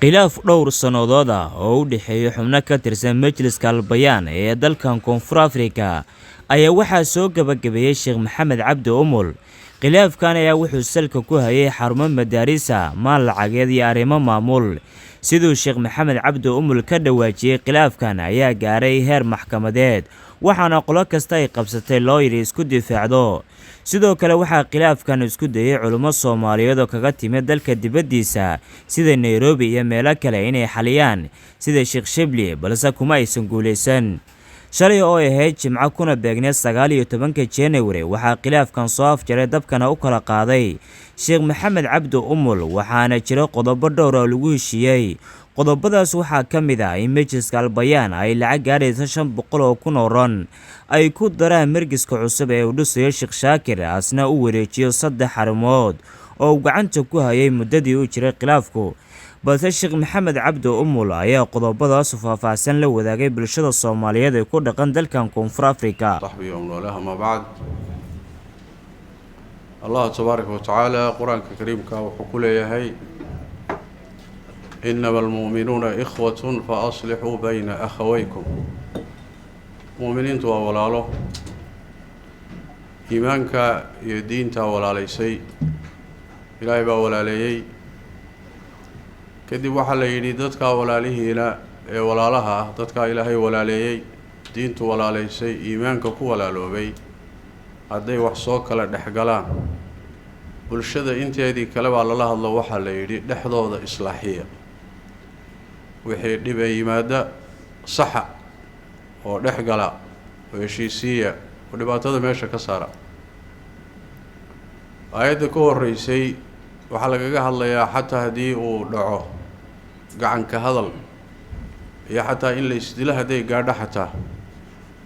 khilaaf dhowr sannadood ah oo u dhexeeya xubno ka tirsan majliska albayaan ee dalkan koonfur afrika ayaa waxaa soo gabagabeeyey sheekh maxamed cabdi umul. khilaafkan ayaa wuxuu salka ku hayay xarumo madaarisa, maal lacageed iyo arrimo maamul. siduu sheekh maxamed cabdi umul ka dhawaajiyey, khilaafkan ayaa gaaray heer maxkamadeed, waxaana qolo kasta ay qabsatay looyiri isku difaacdo. sidoo kale waxaa khilaafkan isku dayay culummo Soomaaliyeed oo kaga timid dalka dibaddiisa sida Nairobi iyo meelo kale inay xaliyaan sida Sheekh Shibli, balse kuma aysan guuleysan. shalay oo ahayd Jimco kuna beegneed 19 January waxaa khilaafkan soo afjaray dabkana u kala qaaday Sheekh Maxamed Cabdi Umul, waxaana jira qodobo dhowr oo lagu heshiiyey. qodobadaas waxaa ka mid ah in majliska albayaan ay lacag gaaraysa 500 oo kun oo ron ay ku daraan margiska cusub ee uu dhisayo Sheekh Shaakir, asna u wareejiyo 3 xarumood oo uu gacanta ku hayay muddadii uu jiray khilaafku. balse Sheekh Maxamed Cabdi Umul ayaa qodobadaas faahfaahsan la wadaagay bulshada Soomaaliyeed ee ku dhaqan dalkan koonfur Afrika. الله تبارك وتعالى قرآن الكريم وحكول يهي إنما المؤمنون إخوة فأصلحوا بين أخويكم. مؤمنين توا ولا له إيمانك يدين تا ولا ليسي إلهي با ولا ليي كدي وحل يريدتك ولا ليه لا ولا لها دتك إلهي ولا ليي دين تو ولا ليسي إيمانك كو ولا لوبي hadday wax soo kala dhaxgalaan bulshada inteedii kale baa lala hadlo waxa la yiri dhexdooda islaaxiya wixii dhib yimaada saxa oo dhaxgala oo heshiisiya oo dhibaatada meesha ka saara. ayada ka horeysay waxa lagaga hadlayaa xataa hadii uu dhaco gacan ka hadal iyo xataa in la isdila haday gaadho xataa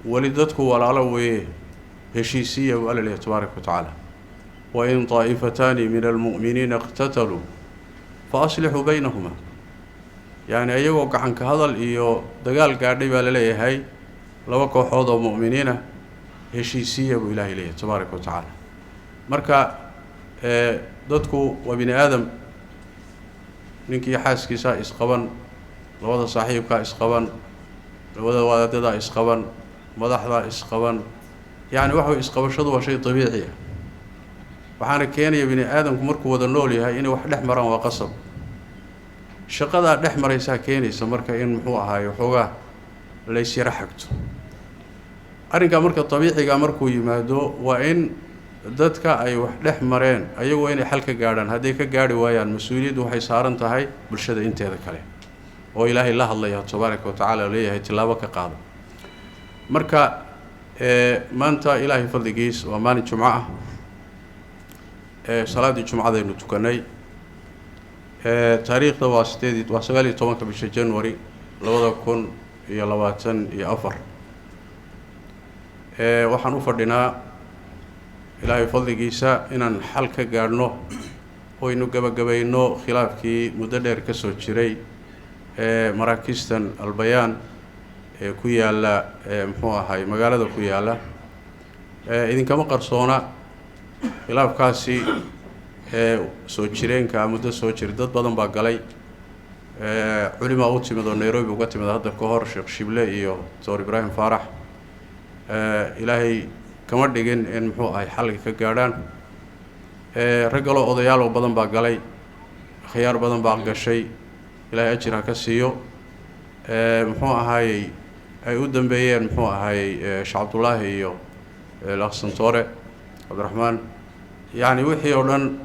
wali dadku walaalo weeye هشيسية وقال الله تبارك وتعالى وإن طائفتان من المؤمنين اقتتلوا فأصلحوا بينهما. يعني أيوة عن كهذا الإيو دقال قاعدين بالله هاي لو كوحوض مؤمنين هشيسية وإله إليه تبارك وتعالى. مركا ضدكو وبني آدم نكي حاس كيسا إسقبان لو هذا صاحب كا إسقبان لو هذا واددا إسقبان مدحدا إسقبان. يعني واحد إسقابشوا شيء طبيعي. وحنا كان يبني آدم مركو وذا نولي هاي إنه واحد أحمر وقصب. شقدا أحمر يساكيني سمرك إن محوها هاي وحوها ليس يرحكت. أرنك مرك الطبيعي كمركو يمادو وإن ضدك أي واحد أحمرين أي وين حلك جاردن هذيك جاري ويا المسؤولية وحي صارن تهاي بالشدة أنت هذا كله. وإله الله تبارك وتعالى ليه تلاوك قاضي. مركا maanta ilaahay fadligiis waa maalin jumco ah salaadii jumcadaynu tukanay taariikhda waa 19 bisha January 2024 waxaan u fadhinaa ilaahay fadligiisa inaan xal ka gaarno oo inu gabagabayno khilaafkii muddo dheer ka soo jiray maraakistan albayaan ku yaala muxuu ahay magaalada ku yaala idinkama qarsoona khilaafkaasi soo jireenka muddo soo jir dad badan baa galay culimo u timid oo Nairobi uga timid hadda ka hor Sheekh Shible iyo Dr. Ibrahim Farax ilaahay kama dhigin in muxuu ahay xal ka gaaraan ragalo odayaal badan baa galay khiyaar badan baa gashay ilaahay ajir ka siiyo muxuu ahay ay u dambeeyeen muxuu ahay Sheekh Abdullah iyo Laxsantore Abdurrahman. يعني وحي ودن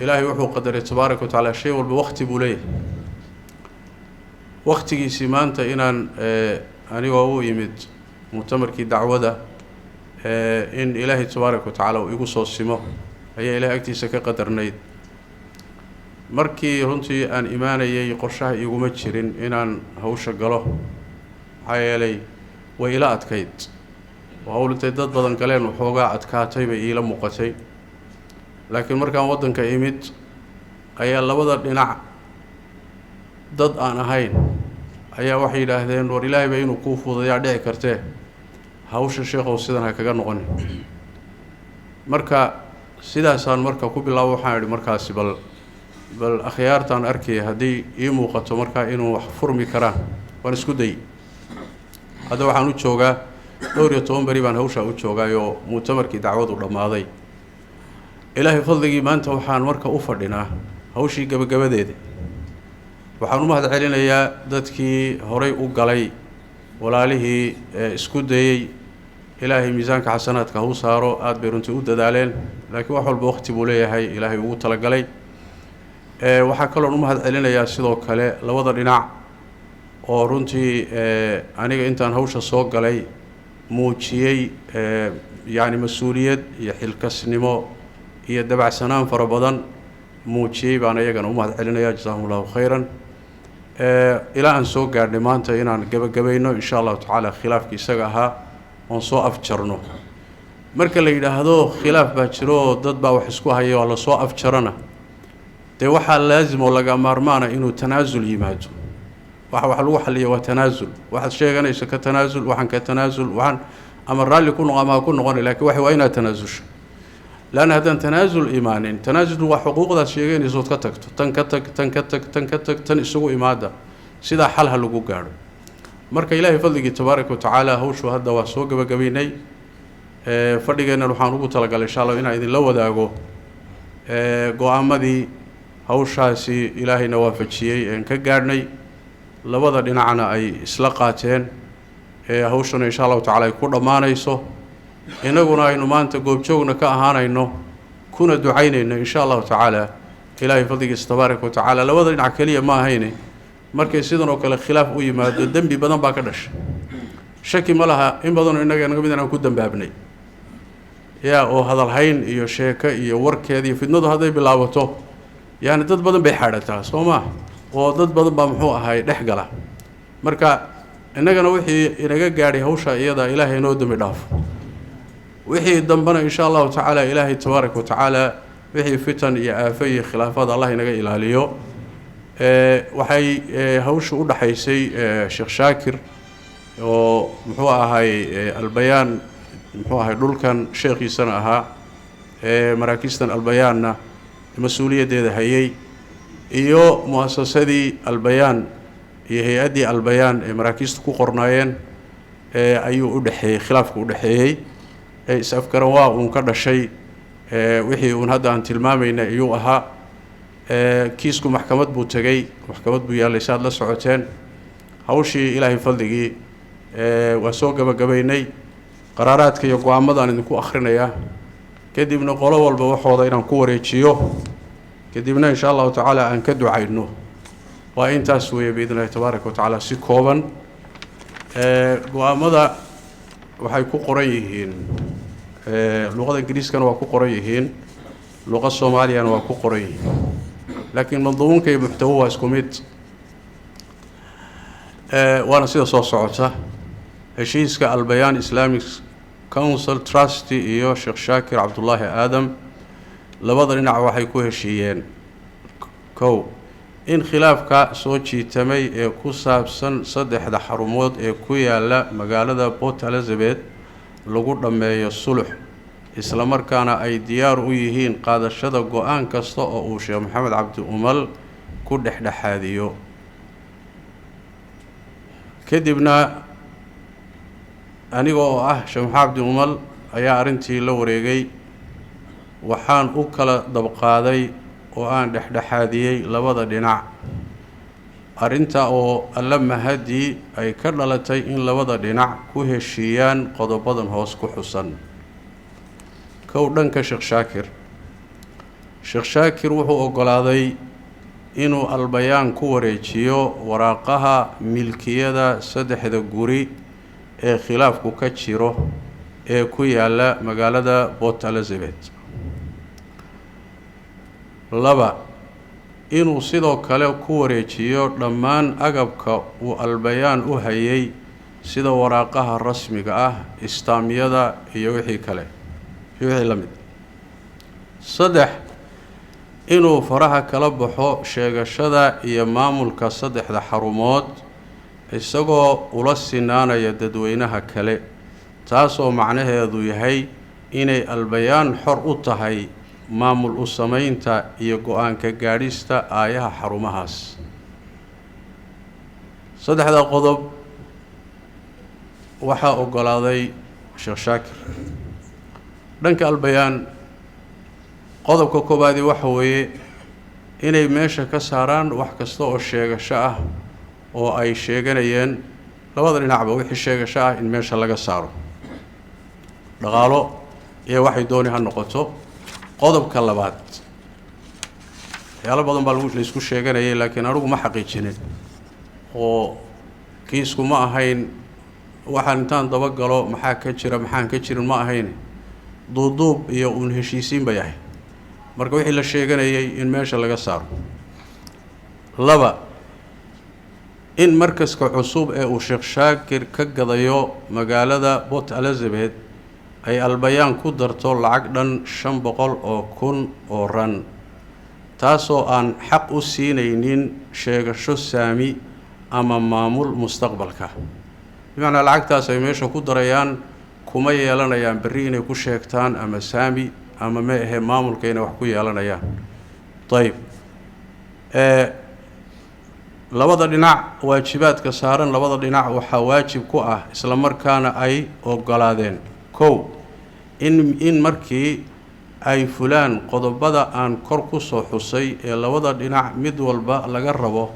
إلهي وحو قدر تبارك وتعالى شيء والبوقت بوليه وقتي سيمانتا إنان أني وهو يمد مؤتمر كي دعوة ده إن إلهي تبارك وتعالى ويقص السماء هي إلهي أكتي سكا قدر نيد مركي رنتي أن إيماني يقرشاه يقومتشرين إنان هوش قاله حيا لي وإلى أتكيد وهو لتيداد بدن كلين وحوقا أتكاتي بإيلا مقاتي لكن مركان ودن كإيمت أيا لبدا دينع dad aan ahayn ayaa waxay yiraahdeen war Ilaahay bay inuu ku fududeeyo dhici kartee hawsha sheekhow sidan ha kaga noqon. marka sidaasaan marka ku bilaabo waxaan yiri markaasi bal bal akhyaartaan arkay haddii ii muuqato markaa inuu wax furmi karaan waan isku day hadda waxaan u joogaa dhowr iyo 10 bari baan hawsha u joogaayo mu'tamarkii dacwadu dhamaaday ilaahay fadligii maanta waxaan marka u fadhinaa hawshii gabagabadeeda waxaan u mahad celinayaa dadkii horay u galay walaalihii isku dayay ilaahay miisaanka xasanaadka uu saaro aad bay runtii u dadaaleen laakiin wax walba waqti buu leeyahay ilaahay ugu tala galay waxa kale oo u mahad celinayaa sidoo kale labada dhinac oo runtii aniga intaan hawsha soo galay muujiyay yaani mas'uuliyad iyo xilkasnimo iyo dabacsanaan fara badan muujiyay baan ayagana u mahad celinayaa jazakumullahu khayran ilaa aan soo gaadhnay maanta inaan gabagabayno insha Allah taala khilaafkii isaga ahaa oon soo afjarno marka la yiraahdo khilaaf baa jiro dad baa wax isku haya oo la soo afjarana de waxa laazim oo laga maarmaana inuu tanaasul yimaado waxa lagu xaliyo waa tanaasul waxa sheeganaysa ka tanaasul waxan ka tanaasul waxan ama raalli ku noqon ama ku noqon laakiin waxa waa inaa tanaasulsho لأن هذا تنازل إيمان تنازل وحقوق ذا شيئين يزود كتك تنكتك تنسوق إمادة سيدا حالها لقو قارو مركا إلهي فضلك تبارك وتعالى هو شو هذا واسوق بقبيني فردقنا روحان ربو تلقى إن شاء الله إنا إذن لو داقو قوام دي هو شاسي إلهي نوافتشي إن كقارني لبدا دينعنا أي إسلاقاتين هو شو إن شاء الله تعالى يكون ما نيسو inaguna aynu maanta goobjoogna ka ahaanayno kuna ducaynayno insha Allah taala ilaahay fadligiisa tabaaraka wa taala labada dhinac kaliya ma ahayne markay sidan oo kale khilaaf u yimaado dambi badan baa ka dhashay shaki ma laha in badan inaga naga mid aan ku dambaabnay yaa oo hadal hayn iyo sheeka iyo warkeedii fidnadu haday bilaabato yaani dad badan bay xaadhataa Soomaa oo dad badan baa muxuu ahay dhexgala marka inagana wixii inaga gaaray hawsha iyada ilaahay noo dambi dhaafo وحي دنبنا إن شاء الله تعالى إلهي تبارك وتعالى وحي فتن يا آفي خلافات الله ينقى إلهيو وحي هوش أولا حيسي شيخ شاكر ومحوها هاي البيان محوها هاي دول كان شيخي سنة مراكزتن البيان المسؤولية دي هاي إيو مؤسسة دي البيان هي أدي البيان مراكزت كو قرنايين أيو أولا حي خلافك أولا حي isafkara waa uu ka dhashay wixii uu hadda aan tilmaamayna ayuu ahaa kiisku maxkamad buu tagay maxkamad buu yaalay saad la socoteen hawshii ilaahay fadligii waa soo gabagabaynay qaraaraadka iyo go'aamadan idinku akhrinaya kadibna qolo walba waxooda inaan ku wareejiyo kadibna insha Allah taala aan ka ducayno waa intaas weeye biidna tabaaraka wa taala si kooban go'aamada waxay ku qoran yihiin luqada ingiriiskana waa ku qoran yihiin luqada Soomaaliyana waa ku qoran yihiin laakiin manduumka iyo muxtawa waa isku mid waana sida soo socota heshiiska Al-Bayan Islamic Council Trust iyo Sheikh Shaakir Abdullahi Aadam labada dhinac waxay ku heshiiyeen kow in khilaafka soo jiitamay ee ku saabsan saddexda xarumood ee ku yaala magaalada Port Elizabeth lagu dhameeyo sulux isla markaana ay diyaar u yihiin qaadashada go'aan kasta oo uu Sheekh Maxamed Cabdi Umal ku dhexdhexaadiyo kadibna anigoo Sheekh Maxamed Cabdi Umal ayaa arintii la wareegay waxaan u kala dabqaaday oo aan dhexdhexaadiyay labada dhinac arinta oo alla mahadi ay ka dhalatay in labada dhinac ku heshiiyaan qodobadan hoos ku xusan kow dhanka Sheikh Shaakir wuxuu ogolaaday inuu Al-Bayan ku wareejiyo waraaqaha milkiyada saddexda guri ee khilaafku ka jiro ee ku yaala magaalada Port Elizabeth laba inuu sidoo kale ku wareejiyo dhammaan agabka uu Al-Bayan u hayay sida waraaqaha rasmiga ah istaamiyada iyo wixii kale wixii la mid saddex inuu faraha kala baxo sheegashada iyo maamulka saddexda xarumood isagoo ula sinaanaya dadweynaha kale taasoo macnaheedu yahay inay Al-Bayan xor u tahay maamul u samaynta iyo go-aanka gaadhista aayaha xarumahaas. saddexda qodob waxaa oggolaaday sheekh shaakir. dhanka albayaan qodobka koobaadi waxa weeye inay meesha ka saaraan wax kasta oo sheegasho ah oo ay sheeganayeen labada dhinacba wixii sheegasho ah in meesha laga saaro, dhaqaalo iyo waxay dooni ha noqoto. qodobka labaad waxyaalo badan baa laysku sheeganayay laakiin anigu ma xaqiijinin oo kiisku ma ahayn waxaan intaan dabagalo maxaa ka jira maxaan ka jirin ma ahayn, duuduub iyo uun heshiisiin bay ahayd. marka wixii la sheeganayay in meesha laga saaro. laba, in markaska cusub ee uu sheekh shaakir ka gadayo magaalada Port Elizabeth ay albayaan ku darto lacag dhan 500,000 oo ran, taasoo aan xaq u siinaynin sheegasho saami ama maamul mustaqbalka. bimacnaa lacagtaas ay meesha ku darayaan kuma yeelanayaan berri inay ku sheegtaan ama saami ama ma ahe maamulka inay wax ku yeelanayaan. ayib, labada dhinac waajibaadka saaran labada dhinac waxaa waajib ku ah isla markaana ay oggolaadeen. kow, in markii ay fulaan qodobada aan kor ku soo xusay ee labada dhinac mid walba laga rabo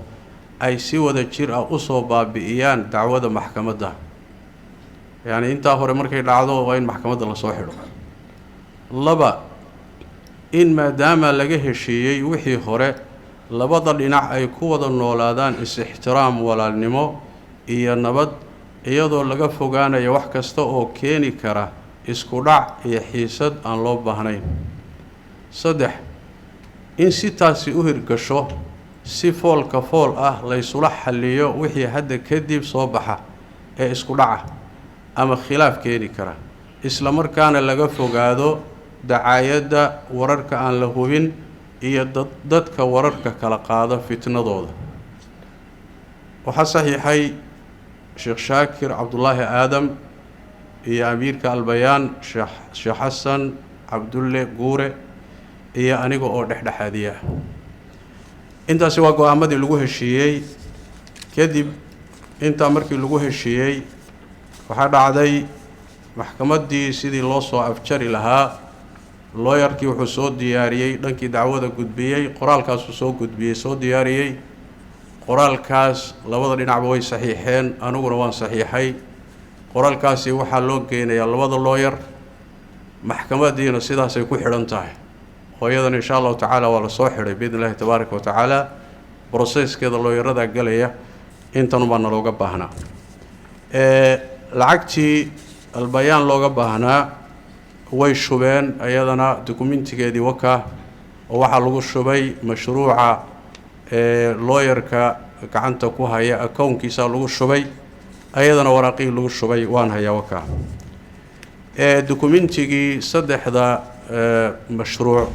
ay si wada jir ah usoo baabi'iyaan dacwada maxkamadda. yacni intaa hore markay dhacdo waa in maxkamadda lasoo xidho. laba, in maadaama laga heshiiyey wixii hore labada dhinac ay ku wada noolaadaan is-ixtiraam, walaalnimo iyo nabad, iyadoo laga fogaanayo wax kasta oo keeni kara isku dhac iyo xiisad aan loo baahnayn. saddex, in si taasi u hirgasho si foolka fool ah laysula xalliyo wixii hadda kadib soo baxa ee isku dhaca ama khilaaf keeni kara, isla markaana laga fogaado dacaayadda, wararka aan la hubin iyo dadka wararka kala qaada fitnadooda. waxaa saxiixay sheekh shaakir cabdulaahi aadam iyo amiirka albayaan sheekh xasan cabdulle guure iyo aniga oo dhexdhexaadiya. intaasi waa go-aamadii lagu heshiiyey. kadib intaa markii lagu heshiiyey waxaa dhacday maxkamaddii sidii loo soo afjari lahaa. looyarkii wuxuu soo diyaariyey, dhankii dacwada gudbiyey, qoraalkaasuu soo gudbiyey, soo diyaariyey. qoraalkaas labada dhinacba way saxiixeen, aniguna waan saxiixay. qoraalkaasi waxaa loo geynayaa labada looyar, maxkamaddiina sidaasay ku xidhan tahay. oo iyadana insha allahu tacaala waa la soo xidhay biidni illahi tabaaraka wa tacaala. broseskeeda looyaradaa gelaya, intanubaa nalooga baahnaa. lacagtii albayaan looga baahnaa way shubeen iyadana dukumentigeedii wakaa, oo waxaa lagu shubay mashruuca looyarka gacanta ku haya akownkiisa lagu shubay, ayadana waraaqihii lagu shubay waan hayaa wakaa. dukumentigii saddexda mashruuc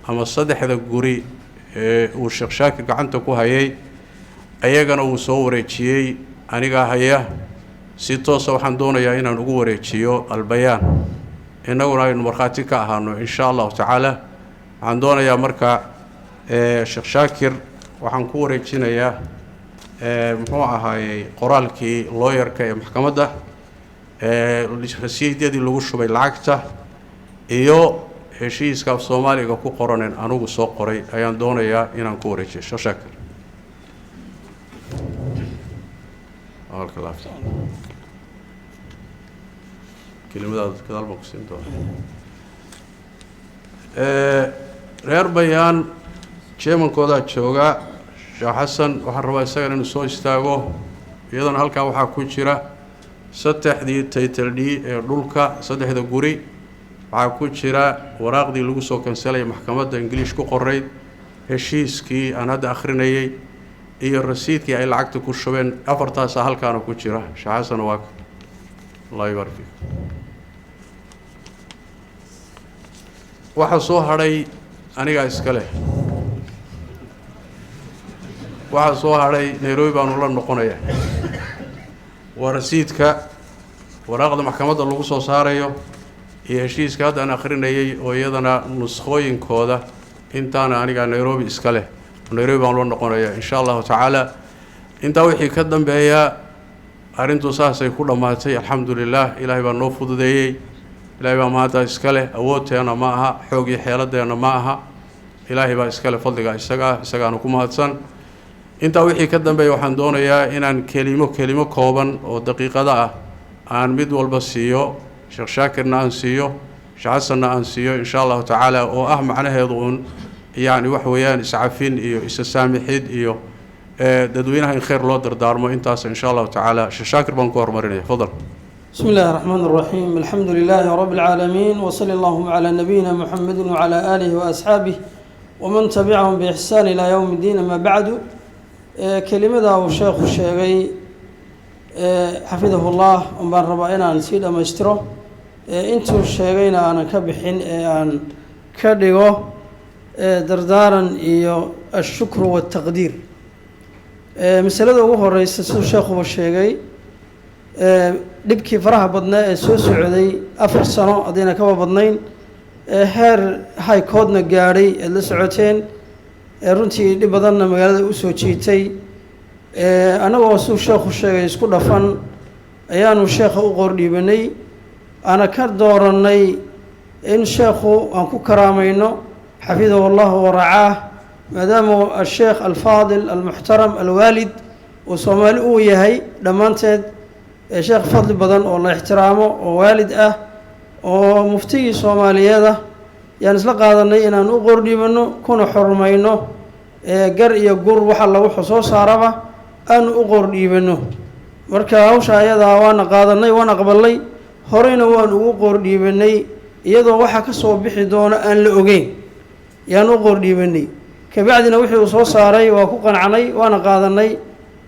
ama saddexda guri uu sheekh shaakir gacanta ku hayay ayagana uu soo wareejiyey, anigaa haya. si toosa waxaan doonayaa inaan ugu wareejiyo albayaan, innaguna aynu markhaati ka ahaano insha allahu tacaala. waxaan doonayaa marka sheekh shaakir waxaan ku wareejinayaa muxuu ahaayey qoraalkii looyarka ee maxkamadda, rasiidyadii lagu shubay lacagta iyo heshiiska af soomaaliga ku qoraneen anigu soo qoray ayaan doonayaa inaan ku wareejiyo sheekh shaakir. reer bayaan jeemankoodaa jooga sheekh xasan, waxaan rabaa isagana inuu soo istaago. iyadana halkaa waxaa ku jira saddexdii taytaldhii ee dhulka, saddexda guri. waxaa ku jira waraaqdii lagu soo kansalaya maxkamadda ingiliish ku qorayd, heshiiskii aan hadda akhrinayay iyo rasiidkii ay lacagta ku shubeen. afartaasaa halkaana ku jira. sheekh xasan waa ka allah yubaarik fiik. waxaa soo hadhay anigaa iska leh. waxaa soo hadhay nairobi baanu la noqonayaa. waa rasiidka waraaqda maxkamadda lagu soo saarayo iyo heshiiska hadda aan akhrinayay oo iyadana nuskhooyinkooda intaana aniga Nairobi iska leh Nairobi baan loo noqonayaa insha Allah tacaala inta wixii ka dambeeya arintu saasay ku dhamaatay alxamdulillah ilaahay baa noo fududeeyay ilaahay baa maanta iska leh awoodteena ma aha xoog iyo xeeladeena ma aha ilaahay baa iska leh fadliga isagaana ku mahadsan inta wixii ka dambeeya waxaan doonayaa inaan kelimo kooban oo daqiiqada ah aan mid walba siiyo Sheekh Shaakirna aan siiyo Sheekh Xasanna aan siiyo insha Allah tacaala oo ah macnaheedu يعني وحويان إسعافين إيو إسسامحيد إيو دادوينها إن خير الله دردارمو إنتاس إن شاء الله تعالى شاكر بانكور مريني فضل بسم الله الرحمن الرحيم الحمد لله رب العالمين وصلى اللهم على نبينا محمد وعلى آله وأصحابه ومن تبعهم بإحسان إلى يوم الدين ما بعد كلمة أو الشيخ الشيخي حفظه الله ومبان ربائنا نسيد أما اشتره انتو الشيخين أنا كبحين أن كدقو دردارا iyo الشكر والتقدير مسألة ugu horeysa soo sheekhu sheegay dibkii faraha badnaa ee soo socday 4 sano adina ka badnayn heer high court-na gaaray ee la socoteen runtii dib badanna magaalada u soo jiitay anagoo soo sheekhu sheegay isku dhafan ayaanu sheekha u qordhibanay ana ka dooranay in sheekhu aan ku karaamayno حفظه الله ورعاه مدام الشيخ الفاضل المحترم الوالد وصومالي وياهي دمانتد الشيخ فضل بدن والله احترامه ووالد ومفتي صومالي هذا يعني سلقى هذا إن نقرني منه كون حرمينه قر يقر وحلا وحصوص عربة أن أقرني منه مركا وشا هذا وانا قادني وانا قبلي هرين وان أقرني مني يدو وحا كسو بحي دون أن لأقين yaan u qordhiibanay kabacdina wixii uu soo saaray waa ku qanacnay waana qaadanay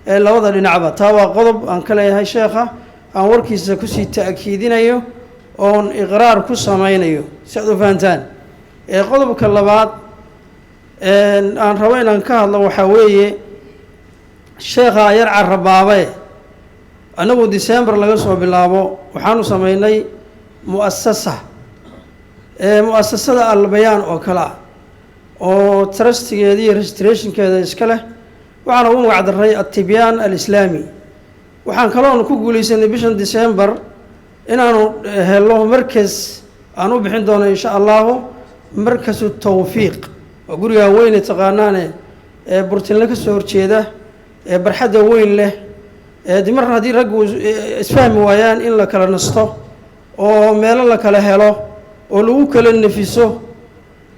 labada dhinacba taa waa qodob aan ka leeyahay sheekha aan warkiisa ku sii taakiidinayo oon iqraar ku samaynayo si aad u fahantaan qodobka labaad aan rabo inaan ka hadlo waxaa weeye sheekha yar carabaabe anagu December laga soo bilaabo waxaanu samaynay mu'assasada albayaan oo kala oo trustigeeda iyo registrationkeeda iska leh waxaan ugu magac daray at-tibyaan al-islaami waxaan kaloo ku guuleysanay bishan December inaanu helo markas aan u bixin doono insha Allah markasu tawfiiq oo guriga weyn taqaanaane burtinla ka soo horjeeda barxada weyn leh dimar hadii rag isfahmi waayaan in la kala nasto oo meel la kala helo oo lagu kala nafiso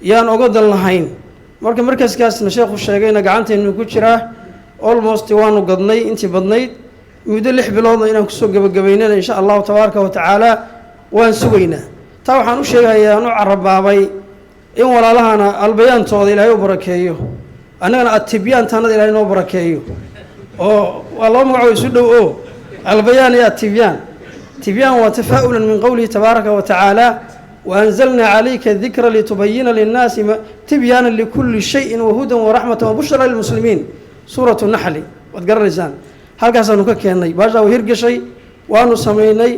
yaan oga dal lahayn marka markaasna sheekhu sheegayna gacanteenu ku jira almost waanu gadnay intii badnayd muddo 6 bilood inaan ku soo gabagabeynaa insha Allah tabaaraka wa taala waan sugaynaa taa waxaan u sheegayaa inuu carabaabay in walaalahana albayaantooda Ilaahay u barakeeyo annagana at-tibyaan tanada Ilaahay noo barakeeyo oo walaa magaco isu dhow oo albayaan iyo at-tibyaan tibyaan wa tafaa'ulan min qawlihi tabaaraka wa taala وأنزلنا عليك الذكر لتبين للناس تبيانا لكل شيء وهدى ورحمة وبشرى للمسلمين سورة النحل وتقرنسان هل كاسانو ككيني باشا وهرق شيء وانو سميني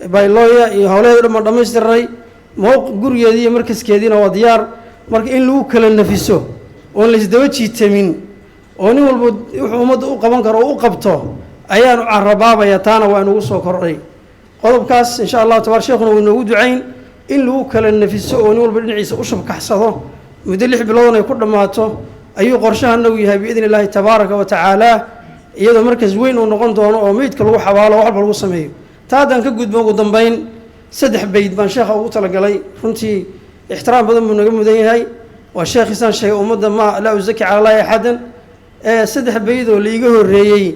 بايلويا هؤلاء لما دمسترني موق قرية دي مركز كيدين وديار مرك إن لو كلا نفسه وان لسدوتشي تمين وانو الحمد قبان كرو قبطه أيان عربابا يتانا وانو سوكري قضب كاس إن شاء الله تبارك شيخنا وانو دعين in lagu kala nafiso oo nin walba dhinaciisa u shabkaxsado muddo 6 bilood ay ku dhamaato ayuu qorshahanagu yahay biidin Ilaahay tabaaraka wa taala iyadoo markaas weyn uu noqon doono oo meedka lagu xawaalo wax walba lagu sameeyo taadan ka gudbo ugu dambeyn 3 bayd baan sheekha ugu talagalay runtii ixtiraam badan buu naga mudan yahay waa sheekh isaan sheegay ummadda ma la uzaki ala Allah ahadan 3 bayd oo liiga horeeyay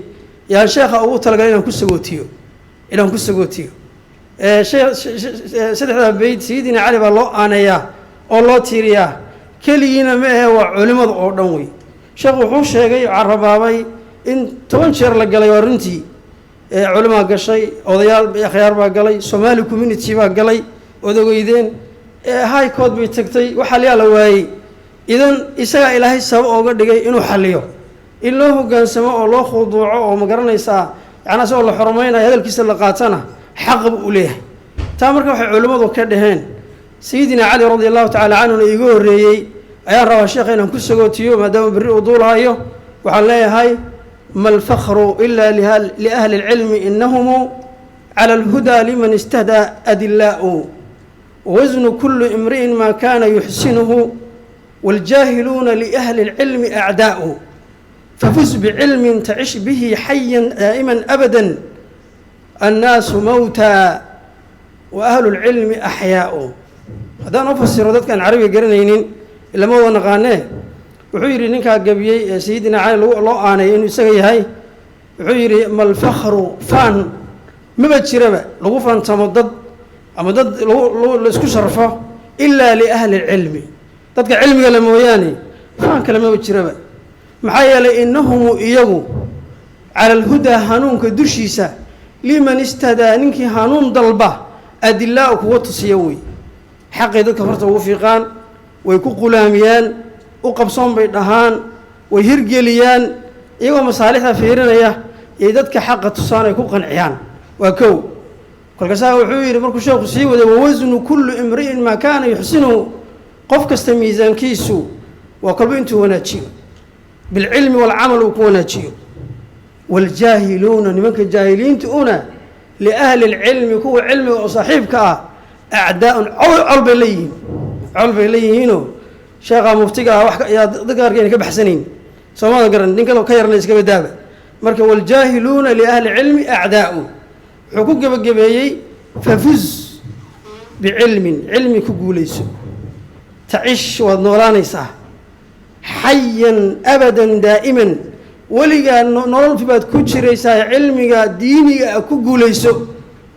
yaa sheekha ugu talagalay inaan ku sagootiyo saddexda bayd sayidina cali baa loo aaneeyaa oo loo tiiriyaa keligiina ma ahe waa culimada oo dhan wey sheekhu wuxuu sheegay carabaabay in 10 jeer la galay waa runtii culimaa gashay odayaal akhyaar baa galay Somali community baa galay odageydeen high court bay tagtay waxa la waayay idan isaga Ilaahay sabab ooga dhigay inuu xaliyo in loo hogaansamo oo loo khuduuco oo ma garanaysaa yana soo la xurmeynaa hadalkiisa la qaatana حق أوليه تامرك وحي علماء كدهين سيدنا علي رضي الله تعالى عنه يقول ريي أيان روى الشيخ إنهم كسقوتيو ما دام بريء وضولها أيوه وعليها هاي ما الفخر إلا لأهل العلم إنهم على الهدى لمن استهدى أدلاء ووزن كل امرئ ما كان يحسنه والجاهلون لأهل العلم أعداء ففز بعلم تعش به حيا دائما أبدا الناس موتى وأهل العلم أحياء هذا نفسر ذلك كان عربي قرنين إلا ما هو نقانه وحيري نكا قبيي سيدنا علي الله آني إنه يساقي هاي وحيري ما الفخر فان مبتشربه لو فان تمضد أما ضد لو لسكو شرفه إلا لأهل العلم ضد علمي لما وياني فان كلمة مبتشربه محايا لإنهم إيجو على الهدى هانون كدرشيسا لمن استهدى ننكي هانون ضلبه أدلاء قوة سيوي حق ذلك فرطه وفيقان ويكو قلاميان وقبصون بيدهان ويهرقليان إيجو مصالحة فيرنا يددك حق تصاني يكو قنعيان وكو كل كساه وحوير مركو شوق سيوده ووزن كل امرئ ما كان يحسنه قف كستميزان كيسو وقلبينتو وناتشيو بالعلم والعمل وكوناتشيو والجاهلون نمك الجاهلين تؤنا لأهل العلم كو علم وصاحبك أعداء علب إليهينو شاقا مفتقها وحكا يا ذكر كينك بحسنين سواء قرن دينك لو كير ليس كبدابة مركا والجاهلون لأهل العلم أعداء حقوق بقبيي ففز بعلم كقوليس تعيش والنورانيسة حيا أبدا دائما ولقى نوران في بعد كتشريسا علمك دينك كقوليس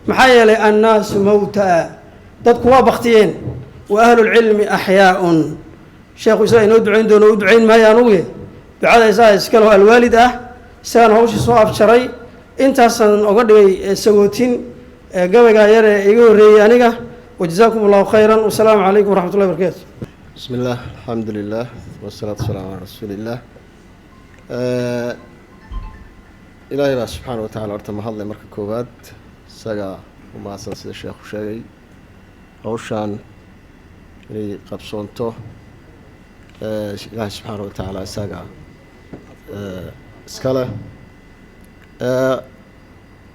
محايا للناس موتى تدقوا بختين وأهل العلم أحياء شيخ إسرائيل ندعين دون ندعين ما ينوي بعد إسرائيل اسكاله الوالدة سان هوش صواب شري انت أصلا أقول سوتين قبل غير يقول ريانيك وجزاكم الله خيرا والسلام عليكم ورحمة الله وبركاته. بسم الله الحمد لله والصلاة والسلام على رسول الله. إلهي سبحانه وتعالى أرتم هذا مركب كوبات سجى وما أساس الشيخ وشيء أوشان اللي قبصونته إلهي سبحانه وتعالى سجى سكالة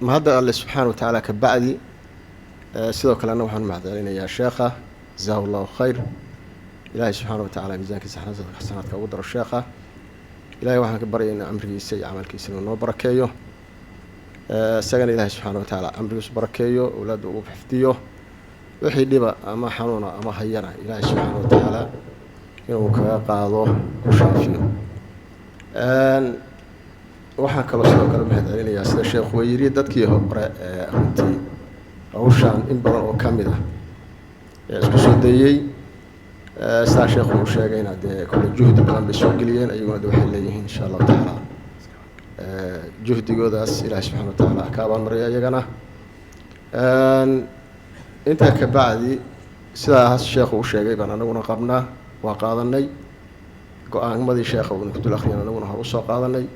ما هذا الله سبحانه وتعالى كبعدي سيدو كلنا وحن معذرين يا شيخة جزاه الله خير. إلهي سبحانه وتعالى ميزانك حسنات كودر الشيخة إلهي وحن كبري إن عمري سي عمل كيسن ونبركيه سجن إلهي سبحانه وتعالى عمري بركيه أولاده وبحفظيه وحي دبا أما حنونا أما هينا إلهي سبحانه وتعالى إنه كقاضه وشافيه waxaan kala soo kala mahadcelinayaa sida sheekhu yiri dadkii hore runtii hawshan in badan oo kamid ah ee isku soo dayay sida sheekhu uu sheegayna kullu juhdi badan bay soo geliyeen ayaguna waxay leeyihiin insha Allah taala juhdigoodaas Ilaahay subhanahu wa taala ka abaalmariyo ayagana inta ka bacdi sida sheekhu uu sheegay baan anaguna qabnaa waa qaadanay go'aamadii sheekhu uu ku dul akhriyay anaguna hor u soo qaadanay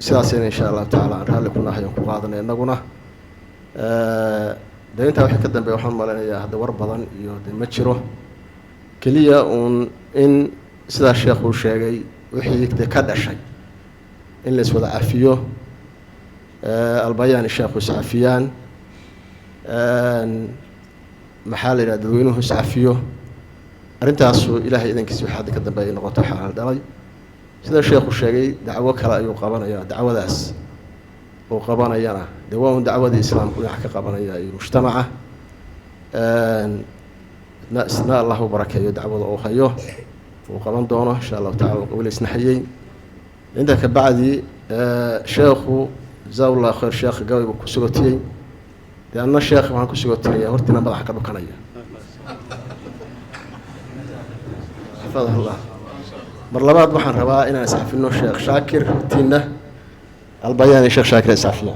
sidaasina insha Allah taala raalli kuna hayo ku qaadanay anaguna deynta waxa ka dambeeyo waxaan maleynayaa hada war badan iyo ma jiro kaliya in sida sheekhu sheegay wixii ka dhashay in la iswada cafiyo albayaan sheekhu safiyaan maxal ila dadweynuhu safiyo arintaas ilaahay idankiisa waxa ka dambeeyo noqoto xal dhalay sida sheekhu sheegay dacwo kale ayuu qabanaya dacwadaas oo qabanayana dawaan dacwada islaamku waxa ka qabanaya ay mujtamaca nasna Allah barakeeyo dacwada oo hayo oo qaban doono insha Allah taala wali isnaxiyay inta ka bacdi sheekhu zawla khair sheekh gawib ku sugotiyay deena sheekh waxaan ku sugotiyay hortina madax ka dhukanaya fadlan mar labaad waxaan rabaa inaan saxafino sheekh shaakir tiina albayaan sheekh shaakir saxafiya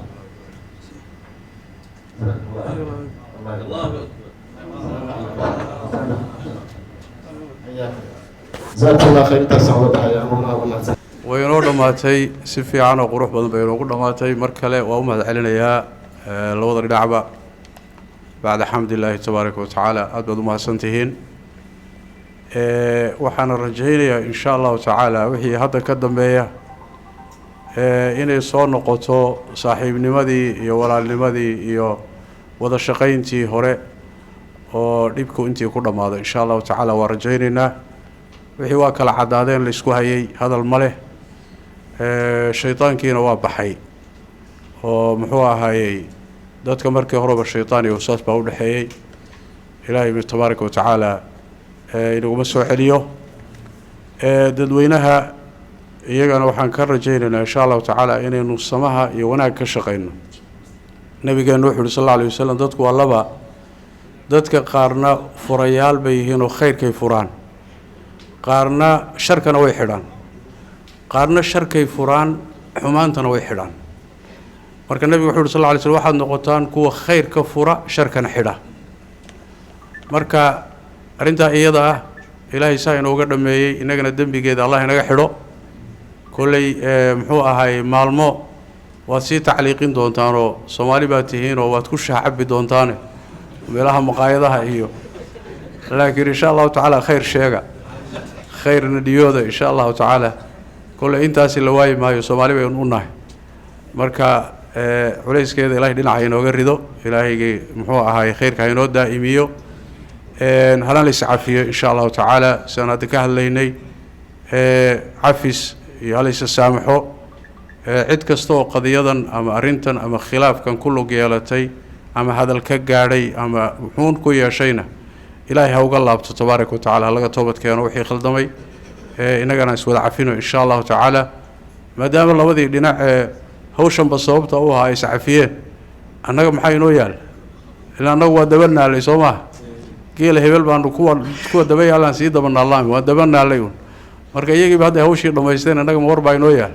zaatullah khayr tasawwada ayaamuna wa nasa way inoo dhamaatay si fiican oo qurux badan bay inoogu dhamaatay mar kale waa u mahad celinayaa labada dhinacba bacda xamdillaahi tabaaraka wa tacaala aad baad u mahadsantihiin. waxaana rajaynayaa insha allahu tacaala wixii hadda ka dambeeya inay soo noqoto saaxiibnimadii iyo walaalnimadii iyo wada shaqayntii hore oo dhibku intii ku dhammaado insha allahu tacaala waa rajaynaynaa. wixii waa kala caddaadeen la isku hayay hadal ma leh, shaydaankiina waa baxay oo muxuu ahaayey dadka markii horeba shaydaan iyo wasaas baa u dhexeeyey. ilaahay tabaaraka wa tacaala inaguma soo celiyo. dadweynaha iyagana waxaan ka rajaynaynaa insha allahu tacaala inaynu samaha iyo wanaag ka shaqayno. nabigeenu wuxuu uhi sal alla alayh wasalam dadku waa laba, dadka qaarna furayaal bay yihiin oo khayrkay furaan, qaarna sharkana way xidhaan, qaarna sharkay furaan xumaantana way xidhaan. marka nebigu wuxuu uhi sal alla alay slm waxaad noqotaan kuwa khayrka fura sharkana xidha. marka arrintaa iyada ah ilaahay saa inooga dhameeyey, innagana dembigeeda allah inaga xidho. kolley muxuu ahaay maalmo waad sii tacliiqin doontaanoo soomaali baad tihiinoo waad ku shaacabi doontaane meelaha maqaayadaha iyo, laakiin insha allahu tacaala khayr sheega, khayrna dhiyooda insha allahu tacaala. kolley intaasi la waayi maayo, soomaali baynu u nahay. marka culayskeeda ilaahay dhinaca inooga rido, ilaahaygii muxuu ahaay khayrka inoo daa'imiyo. halaan la iscafiyo insha allahu tacaala sidaan hadda ka hadlaynay. cafis iyo halaysa saamaxo. cid kasta oo qadiyadan ama arrintan ama khilaafkan ku lug yeelatay ama hadal ka gaadhay ama wuxuun ku yeeshayna ilaahay ha uga laabto tabaaraka wa tacaala, ha laga toobad keeno wixii khaldamay. innagana iswada cafino insha allahu tacaala, maadaama labadii dhinac hawshanba sababta u ahaa ay iscafiyeen. annaga maxaa inoo yaal? ilaa annagu waa daba naalay soo maaha. geela hebel baanu kuwa daba yaalaan sii daba naallaami, waa daba naalay un. marka iyagiiba hadday hawshii dhammaysteen annaga ma war baa inoo yaal.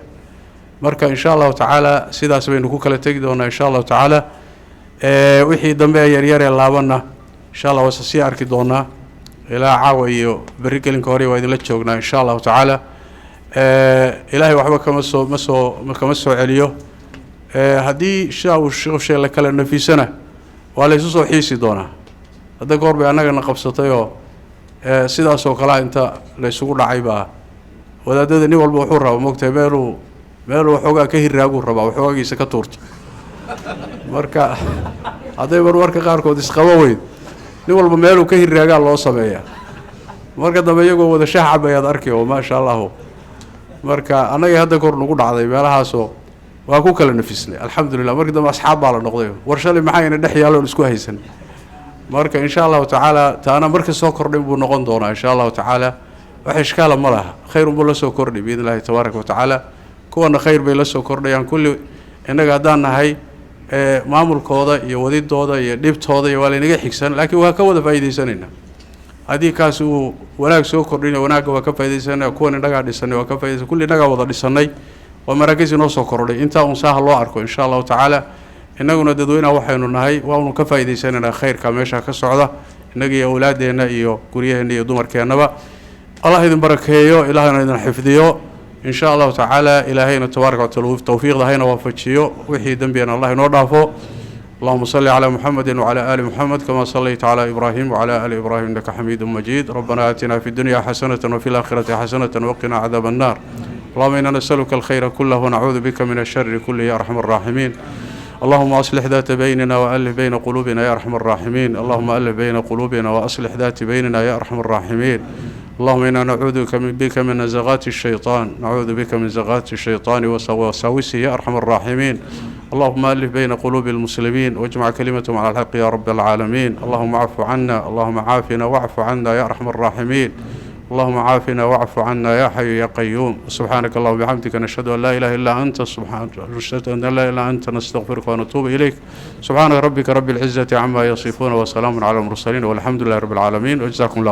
marka insha allahu tacaala sidaas baynu ku kala tegi doonaa insha allahu tacaala. wixii dambe ee yaryaree laabanna insha allah waase sii arki doonaa. ilaa caawa iyo berri gelinka hore waa idinla joognaa insha allahu tacaala. ilaahay waxba kama soo celiyo. haddii shaa uu shee la kala nafisana waa la isu soo xiisi doonaa. hadda goor bay annagana qabsatayoo sidaasoo kalea inta la isugu dhacay baa wadaadada nin walba wuxuu rabaa moogtahay meeluu waxoogaa ka hiraaguu rabaa, waxoogagiisa ka tuurto. marka hadday marmarka qaarkood isqabo weyd nin walba meeluu ka hiraagaa loo sameeyaa. marka dambe iyagoo wada shaah cabayaad arki oo maasha allahu. marka annagii hadda kor nagu dhacday meelahaasoo waa ku kala nafisnay alxamdulillah. markii dambe asxaab baa la noqday, war shalay maxayna dhex yaalloon isku haysan. marka insha allahu tacaala taana marka soo kordhin buu noqon doonaa insha allahu tacaala. wax ishkaala ma laha, khayr unbuu la soo kordhi biidn illahi tabaaraka wa tacaala. kuwana khayr bay la soo kordhayaan. kulli innaga haddaan nahay maamulkooda iyo wadidooda iyo dhibtooda iyo waa laynaga xigsan, laakiin waa ka wada faa'iidaysanaynaa. haddii kaasi uu wanaag soo kordhinayo wanaagga waa ka faa'iidaysanaya, kuwan innagaa dhisanay waa ka faa'iidaysan, kulli innagaa wada dhisannay. waa maraakis inoo soo kordhay, intaa un saaha loo arko insha allahu tacaala. innaguna dadweynaha waxaynu nahay waa unu ka faa'iidaysanaynaa khayrka meesha ka socda, innagii awlaadeenna iyo guryaheenna iyo dumarkeennaba. allah idin barakeeyo, ilaahayna idin xifdiyo insha allahu tacaala. ilaahayna tabaaraka wa tacaala tawfiiqda hayna waafajiyo, wixii dembiyana allah inoo dhaafo. اللهم صل على محمد وعلى آل محمد كما صليت على إبراهيم وعلى آل إبراهيم إنك حميد مجيد. ربنا آتنا في الدنيا حسنة وفي الآخرة حسنة وقنا عذاب النار. اللهم إنا نسألك الخير كله ونعوذ بك من الشر كله يا أرحم الراحمين. اللهم أصلح ذات بيننا وألف بين قلوبنا يا أرحم الراحمين. اللهم ألف بين قلوبنا وأصلح ذات بيننا يا أرحم الراحمين. اللهم إنا نعوذ بك من نزغات الشيطان، نعوذ بك من زغات الشيطان ووساوسه يا أرحم الراحمين. اللهم ألف بين قلوب المسلمين واجمع كلمتهم على الحق يا رب العالمين. اللهم اعف عنا، اللهم عافنا واعف عنا يا أرحم الراحمين. اللهم عافنا واعف عنا يا حي يا قيوم. سبحانك اللهم وبحمدك نشهد أن لا إله إلا أنت، نشهد أن لا إله إلا أنت، نستغفرك ونتوب إليك. سبحان ربك رب العزة عما يصفون وسلام على المرسلين والحمد لله رب العالمين. وجزاكم الله